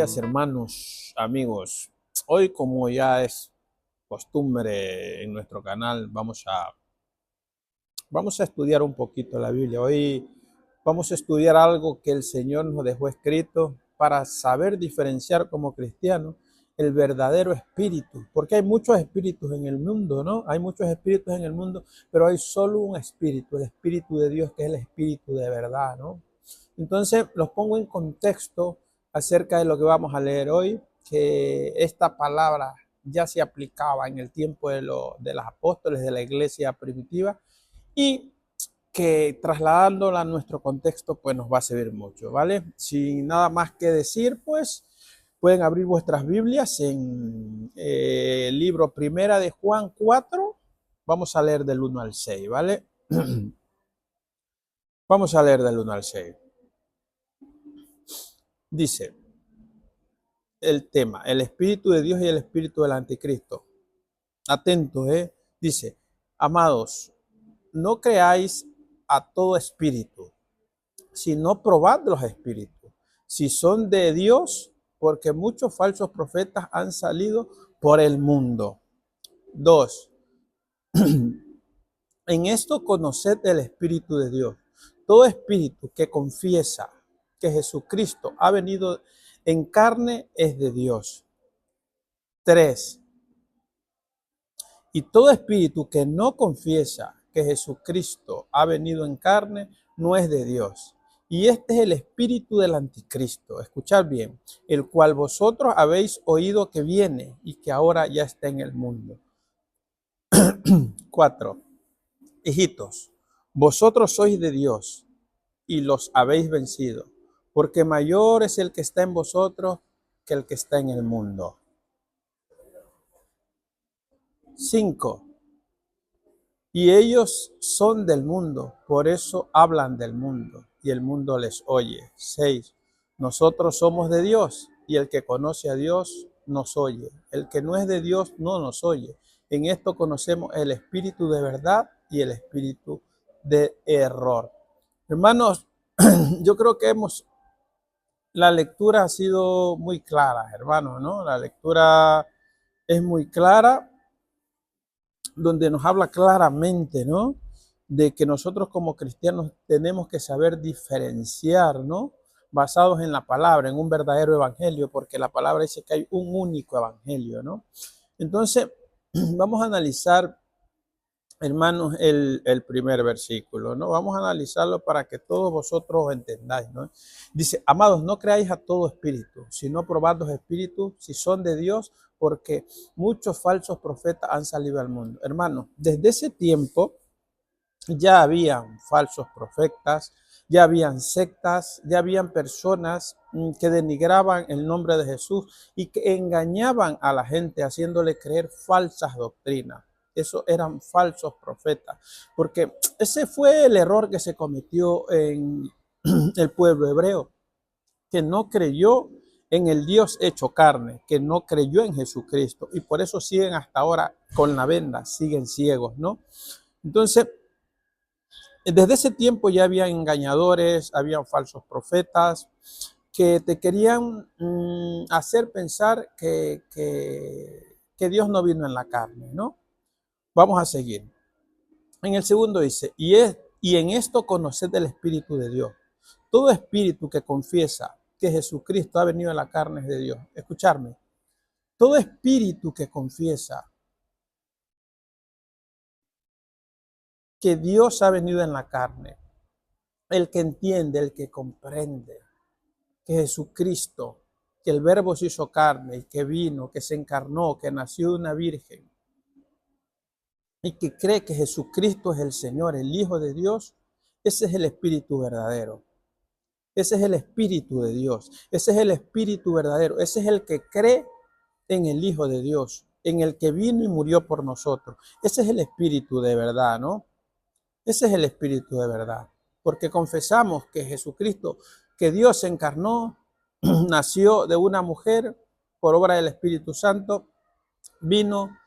días, hermanos, amigos. Hoy, como ya es costumbre en nuestro canal, vamos a estudiar un poquito la Biblia. Hoy vamos a estudiar algo que el Señor nos dejó escrito para saber diferenciar como cristianos el verdadero espíritu, porque hay muchos espíritus en el mundo, ¿no? Hay muchos espíritus en el mundo, pero hay solo un espíritu, el espíritu de Dios, que es el espíritu de verdad, ¿no? Entonces, los pongo en contexto acerca de lo que vamos a leer hoy, que esta palabra ya se aplicaba en el tiempo de los apóstoles de la iglesia primitiva y que trasladándola a nuestro contexto, pues nos va a servir mucho, ¿vale? Sin nada más que decir, pues pueden abrir vuestras Biblias en el libro Primera de Juan 4. Vamos a leer del 1 al 6, ¿vale? Vamos a leer del 1 al 6. Dice el tema, el Espíritu de Dios y el Espíritu del Anticristo. Atentos, dice, amados, no creáis a todo espíritu, sino probad los espíritus, si son de Dios, porque muchos falsos profetas han salido por el mundo. 2. En esto conoced el Espíritu de Dios. Todo espíritu que confiesa que Jesucristo ha venido en carne es de Dios. 3. Y todo espíritu que no confiesa que Jesucristo ha venido en carne no es de Dios. Y este es el espíritu del anticristo, escuchad bien, el cual vosotros habéis oído que viene y que ahora ya está en el mundo. 4. Hijitos, vosotros sois de Dios y los habéis vencido, porque mayor es el que está en vosotros que el que está en el mundo. 5. Y ellos son del mundo, por eso hablan del mundo, y el mundo les oye. 6. Nosotros somos de Dios, y el que conoce a Dios nos oye. El que no es de Dios no nos oye. En esto conocemos el espíritu de verdad y el espíritu de error. Hermanos, yo creo que la lectura ha sido muy clara, hermanos, ¿no? La lectura es muy clara, donde nos habla claramente, ¿no? De que nosotros como cristianos tenemos que saber diferenciar, ¿no? Basados en la palabra, en un verdadero evangelio, porque la palabra dice que hay un único evangelio, ¿no? Entonces, vamos a analizar, hermanos, el primer versículo, ¿no? Vamos a analizarlo para que todos vosotros entendáis, ¿no? Dice, amados, no creáis a todo espíritu, sino probad los espíritus si son de Dios, porque muchos falsos profetas han salido al mundo. Hermanos, desde ese tiempo ya habían falsos profetas, ya habían sectas, ya habían personas que denigraban el nombre de Jesús y que engañaban a la gente haciéndole creer falsas doctrinas. Esos eran falsos profetas, porque ese fue el error que se cometió en el pueblo hebreo, que no creyó en el Dios hecho carne, que no creyó en Jesucristo, y por eso siguen hasta ahora con la venda, siguen ciegos, ¿no? Entonces, desde ese tiempo ya había engañadores, habían falsos profetas que te querían hacer pensar que Dios no vino en la carne, ¿no? Vamos a seguir. En el segundo dice, y en esto conoced el Espíritu de Dios. Todo espíritu que confiesa que Jesucristo ha venido en la carne es de Dios. Escucharme. Todo espíritu que confiesa que Dios ha venido en la carne, el que entiende, el que comprende que Jesucristo, que el Verbo se hizo carne y que vino, que se encarnó, que nació de una virgen y que cree que Jesucristo es el Señor, el Hijo de Dios, ese es el espíritu verdadero. Ese es el espíritu de Dios. Ese es el espíritu verdadero. Ese es el que cree en el Hijo de Dios, en el que vino y murió por nosotros. Ese es el espíritu de verdad, ¿no? Ese es el espíritu de verdad. Porque confesamos que Jesucristo, que Dios se encarnó, nació de una mujer por obra del Espíritu Santo, vino,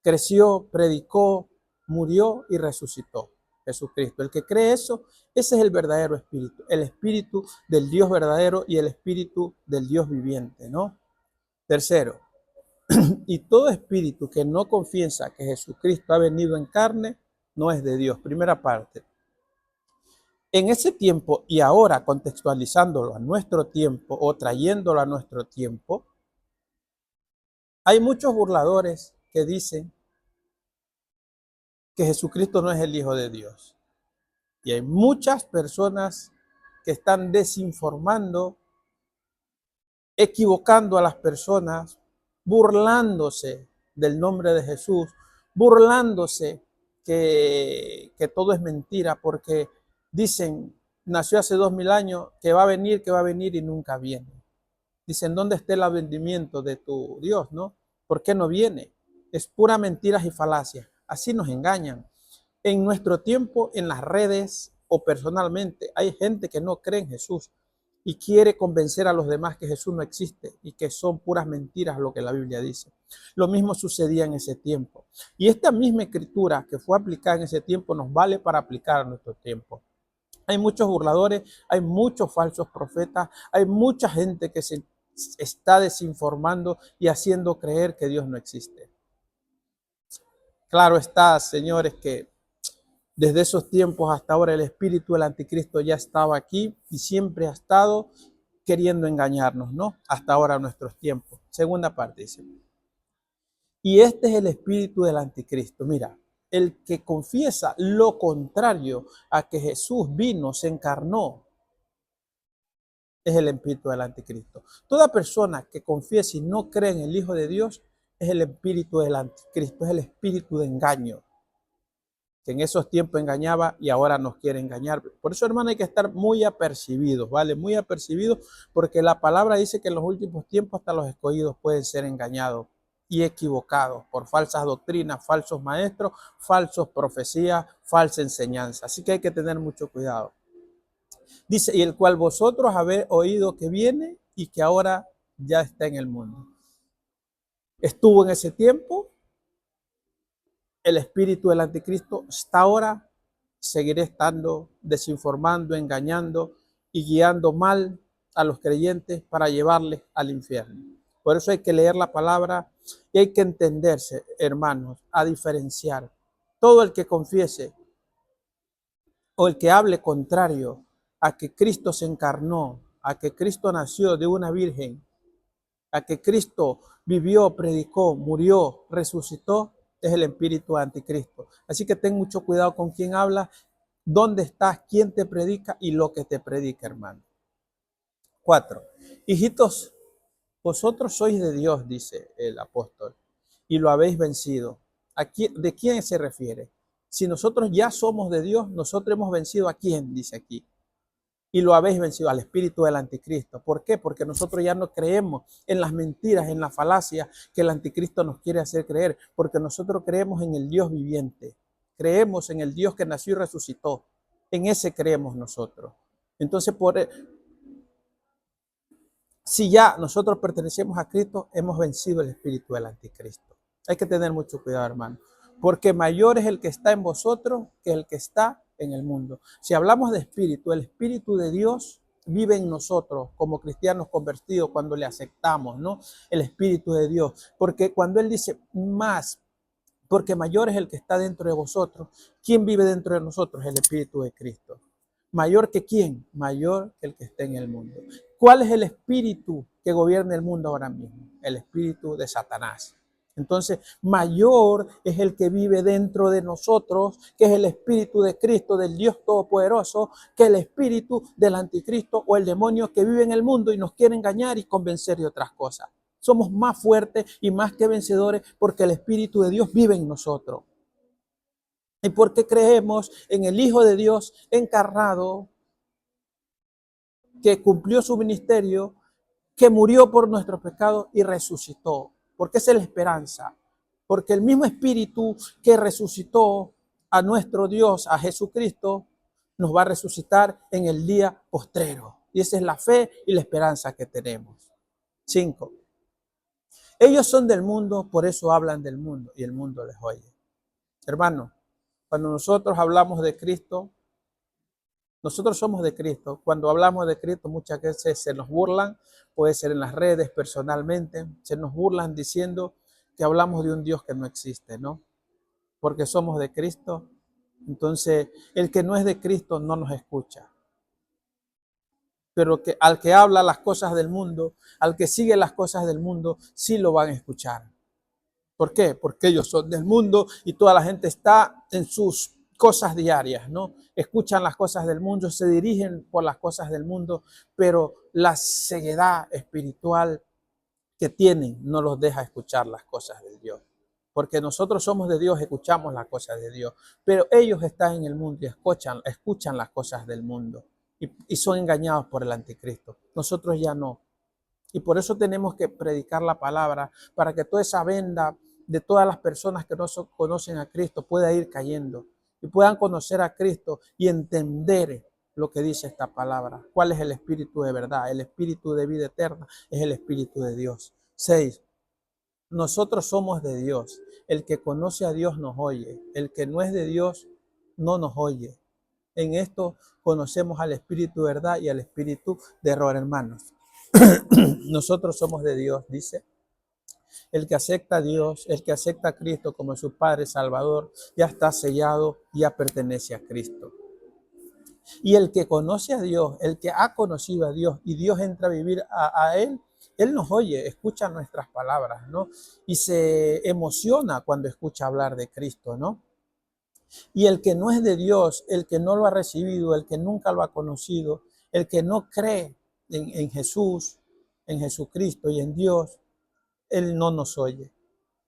creció, predicó, murió y resucitó. Jesucristo. El que cree eso, ese es el espíritu del Dios verdadero y el espíritu del Dios viviente, ¿no? Tercero, y todo espíritu que no confiesa que Jesucristo ha venido en carne, no es de Dios. Primera parte. En ese tiempo y ahora contextualizándolo a nuestro tiempo o trayéndolo a nuestro tiempo, hay muchos burladores que dicen que Jesucristo no es el Hijo de Dios. Y hay muchas personas que están desinformando, equivocando a las personas, burlándose del nombre de Jesús, burlándose que todo es mentira, porque dicen, nació hace 2000 años, que va a venir y nunca viene. Dicen, ¿dónde está el aventimiento de tu Dios, no? ¿Por qué no viene? Es pura mentiras y falacias. Así nos engañan. En nuestro tiempo, en las redes o personalmente, hay gente que no cree en Jesús y quiere convencer a los demás que Jesús no existe y que son puras mentiras lo que la Biblia dice. Lo mismo sucedía en ese tiempo. Y esta misma escritura que fue aplicada en ese tiempo nos vale para aplicar a nuestro tiempo. Hay muchos burladores, hay muchos falsos profetas, hay mucha gente que se está desinformando y haciendo creer que Dios no existe. Claro está, señores, que desde esos tiempos hasta ahora el espíritu del anticristo ya estaba aquí y siempre ha estado queriendo engañarnos, ¿no? Hasta ahora nuestros tiempos. Segunda parte dice. Y este es el espíritu del anticristo. Mira, el que confiesa lo contrario a que Jesús vino, se encarnó, es el espíritu del anticristo. Toda persona que confiesa y no cree en el Hijo de Dios es el espíritu del anticristo, es el espíritu de engaño, que en esos tiempos engañaba y ahora nos quiere engañar. Por eso, hermano, hay que estar muy apercibidos, ¿vale? Muy apercibidos, porque la palabra dice que en los últimos tiempos hasta los escogidos pueden ser engañados y equivocados por falsas doctrinas, falsos maestros, falsos profecías, falsa enseñanza. Así que hay que tener mucho cuidado. Dice, y el cual vosotros habéis oído que viene y que ahora ya está en el mundo. Estuvo en ese tiempo, el espíritu del anticristo está ahora, seguirá estando desinformando, engañando y guiando mal a los creyentes para llevarles al infierno. Por eso hay que leer la palabra y hay que entenderse, hermanos, a diferenciar. Todo el que confiese o el que hable contrario a que Cristo se encarnó, a que Cristo nació de una virgen, a que Cristo vivió, predicó, murió, resucitó, es el espíritu anticristo. Así que ten mucho cuidado con quién habla, dónde estás, quién te predica y lo que te predica, hermano. 4. Hijitos, vosotros sois de Dios, dice el apóstol, y lo habéis vencido. ¿De quién se refiere? Si nosotros ya somos de Dios, nosotros hemos vencido a quién, dice aquí. Y lo habéis vencido, al espíritu del anticristo. ¿Por qué? Porque nosotros ya no creemos en las mentiras, en la falacia que el anticristo nos quiere hacer creer, porque nosotros creemos en el Dios viviente, creemos en el Dios que nació y resucitó, en ese creemos nosotros. Entonces, si ya nosotros pertenecemos a Cristo, hemos vencido el espíritu del anticristo. Hay que tener mucho cuidado, hermano, porque mayor es el que está en vosotros que el que está en el mundo. Si hablamos de espíritu, el espíritu de Dios vive en nosotros como cristianos convertidos cuando le aceptamos, ¿no? El espíritu de Dios, porque cuando Él dice más, porque mayor es el que está dentro de vosotros, ¿quién vive dentro de nosotros? El espíritu de Cristo. ¿Mayor que quién? Mayor que el que está en el mundo. ¿Cuál es el espíritu que gobierna el mundo ahora mismo? El espíritu de Satanás. Entonces, mayor es el que vive dentro de nosotros, que es el espíritu de Cristo, del Dios Todopoderoso, que el espíritu del anticristo o el demonio que vive en el mundo y nos quiere engañar y convencer de otras cosas. Somos más fuertes y más que vencedores porque el espíritu de Dios vive en nosotros. Y porque creemos en el Hijo de Dios encarnado, que cumplió su ministerio, que murió por nuestros pecados y resucitó. Porque esa es la esperanza. Porque el mismo espíritu que resucitó a nuestro Dios, a Jesucristo, nos va a resucitar en el día postrero. Y esa es la fe y la esperanza que tenemos. 5. Ellos son del mundo, por eso hablan del mundo y el mundo les oye. Hermano, Cuando nosotros hablamos de Cristo, nosotros somos de Cristo. Cuando hablamos de Cristo, muchas veces se nos burlan, puede ser en las redes, personalmente, se nos burlan diciendo que hablamos de un Dios que no existe, ¿no? Porque somos de Cristo. Entonces, el que no es de Cristo no nos escucha. Pero que al que habla las cosas del mundo, al que sigue las cosas del mundo, sí lo van a escuchar. ¿Por qué? Porque ellos son del mundo y toda la gente está en sus cosas diarias, ¿no? Escuchan las cosas del mundo, se dirigen por las cosas del mundo, pero la ceguedad espiritual que tienen no los deja escuchar las cosas de Dios. Porque nosotros somos de Dios, escuchamos las cosas de Dios, pero ellos están en el mundo y escuchan las cosas del mundo y son engañados por el anticristo. Nosotros ya no. Y por eso tenemos que predicar la palabra para que toda esa venda de todas las personas que no conocen a Cristo pueda ir cayendo y puedan conocer a Cristo y entender lo que dice esta palabra. ¿Cuál es el espíritu de verdad? El espíritu de vida eterna es el espíritu de Dios. 6. Nosotros somos de Dios. El que conoce a Dios nos oye. El que no es de Dios no nos oye. En esto conocemos al espíritu de verdad y al espíritu de error, hermanos. Nosotros somos de Dios, dice. El que acepta a Dios, el que acepta a Cristo como su Padre Salvador, ya está sellado, ya pertenece a Cristo. Y el que conoce a Dios, el que ha conocido a Dios y Dios entra a vivir a Él, Él nos oye, escucha nuestras palabras, ¿no? Y se emociona cuando escucha hablar de Cristo, ¿no? Y el que no es de Dios, el que no lo ha recibido, el que nunca lo ha conocido, el que no cree en Jesús, en Jesucristo y en Dios, Él no nos oye.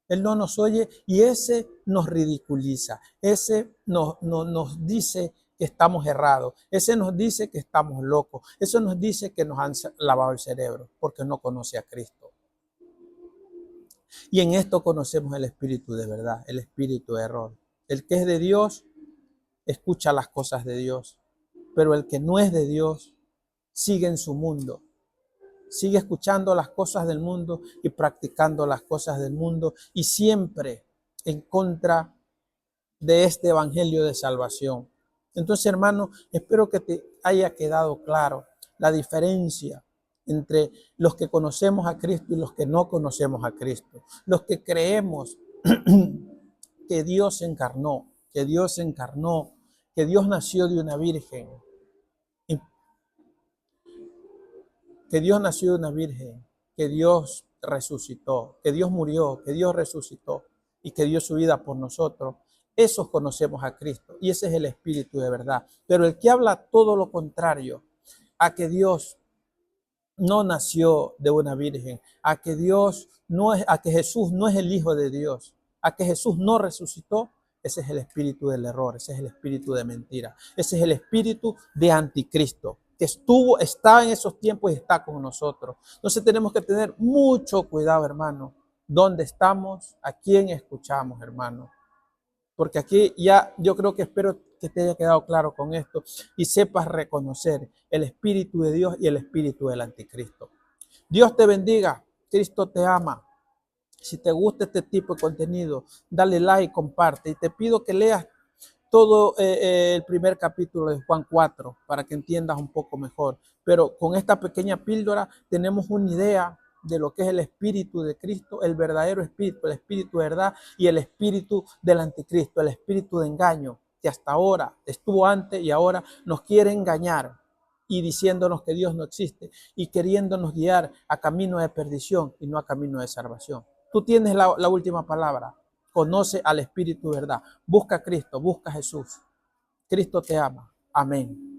Él no nos oye y ese nos ridiculiza. Ese nos dice que estamos errados. Ese nos dice que estamos locos. Eso nos dice que nos han lavado el cerebro porque no conoce a Cristo. Y en esto conocemos el espíritu de verdad, el espíritu de error. El que es de Dios escucha las cosas de Dios, pero el que no es de Dios sigue en su mundo. Sigue escuchando las cosas del mundo y practicando las cosas del mundo y siempre en contra de este evangelio de salvación. Entonces, hermano, espero que te haya quedado claro la diferencia entre los que conocemos a Cristo y los que no conocemos a Cristo. Los que creemos que Dios se encarnó, que Dios se encarnó, que Dios nació de una virgen, que Dios nació de una virgen, que Dios resucitó, que Dios murió, que Dios resucitó y que dio su vida por nosotros. Esos conocemos a Cristo y ese es el espíritu de verdad. Pero el que habla todo lo contrario, a que Dios no nació de una virgen, a que Jesús no es el Hijo de Dios, a que Jesús no resucitó, ese es el espíritu del error, ese es el espíritu de mentira, ese es el espíritu de anticristo, que está en esos tiempos y está con nosotros. Entonces tenemos que tener mucho cuidado, hermano, dónde estamos, a quién escuchamos, hermano. Porque aquí ya yo creo que espero que te haya quedado claro con esto y sepas reconocer el espíritu de Dios y el espíritu del anticristo. Dios te bendiga, Cristo te ama. Si te gusta este tipo de contenido, dale like, comparte y te pido que leas todo el primer capítulo de Juan 4 para que entiendas un poco mejor. Pero con esta pequeña píldora tenemos una idea de lo que es el espíritu de Cristo, el verdadero espíritu, el espíritu de verdad y el espíritu del anticristo, el espíritu de engaño que hasta ahora estuvo antes y ahora nos quiere engañar y diciéndonos que Dios no existe y queriéndonos guiar a camino de perdición y no a camino de salvación. Tú tienes la última palabra. Conoce al Espíritu de verdad. Busca a Cristo, busca a Jesús. Cristo te ama. Amén.